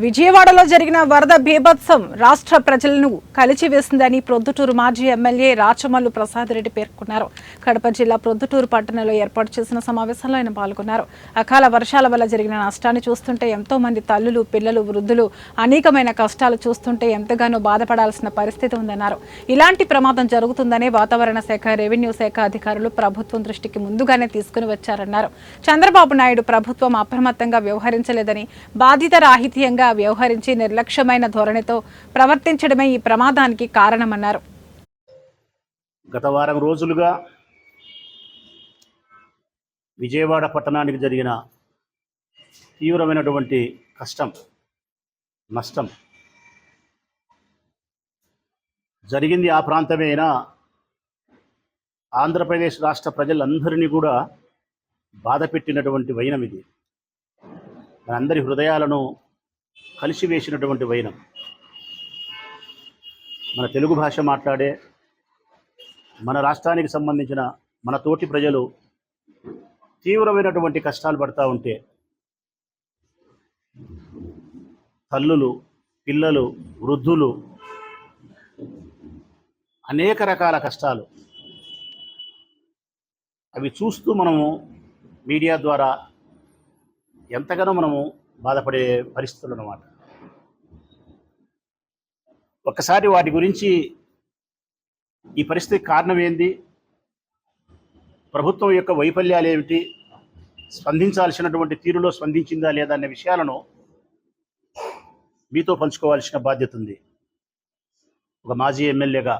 విజయవాడలో జరిగిన వరద బీభత్సం రాష్ట్ర ప్రజలను కలిచివేసిందని ప్రొద్దుటూరు మాజీ ఎమ్మెల్యే రాచమల్లు ప్రసాద్ రెడ్డి పేర్కొన్నారు. కడప జిల్లా ప్రొద్దుటూరు పట్టణంలో ఏర్పాటు చేసిన సమావేశంలో ఆయన పాల్గొన్నారు. అకాల వర్షాల వల్ల జరిగిన నష్టాన్ని చూస్తుంటే ఎంతో మంది తల్లులు, పిల్లలు, వృద్ధులు అనేకమైన కష్టాలు చూస్తుంటే ఎంతగానో బాధపడాల్సిన పరిస్థితి ఉందన్నారు. ఇలాంటి ప్రమాదం జరుగుతుందనే వాతావరణ శాఖ, రెవెన్యూ శాఖ అధికారులు ప్రభుత్వం దృష్టికి ముందుగానే తీసుకుని వచ్చారన్నారు. చంద్రబాబు నాయుడు ప్రభుత్వం అప్రమత్తంగా వ్యవహరించలేదని, బాధిత రాహిత్యంగా వ్యవహరించి నిర్లక్ష్యమైన ధోరణితో ప్రవర్తించడమే ఈ ప్రమాదానికి కారణమన్నారు. గత వారం రోజులుగా విజయవాడ పట్టణానికి జరిగిన తీవ్రమైనటువంటి నష్టం జరిగింది ఆ ప్రాంతమే అయినా ఆంధ్రప్రదేశ్ రాష్ట్ర ప్రజలందరినీ కూడా బాధ పెట్టినటువంటి వైనం ఇది. మనందరి హృదయాలను కలిసివేసినటువంటి వైనం. మన తెలుగు భాష మాట్లాడే మన రాష్ట్రానికి సంబంధించిన మన తోటి ప్రజలు తీవ్రమైనటువంటి కష్టాలు పడతా ఉంటే తల్లులు, పిల్లలు, వృద్ధులు అనేక రకాల కష్టాలు అవి చూస్తూ మనము మీడియా ద్వారా ఎంతగానో మనము బాధపడే పరిస్థితులు అన్నమాట. ఒక్కసారి వాటి గురించి ఈ పరిస్థితి కారణం ఏంది, ప్రభుత్వం యొక్క వైఫల్యాలు ఏమిటి, స్పందించాల్సినటువంటి తీరులో స్పందించిందా లేదా అనే విషయాలను మీతో పంచుకోవాల్సిన బాధ్యత ఉంది. ఒక మాజీ ఎమ్మెల్యేగా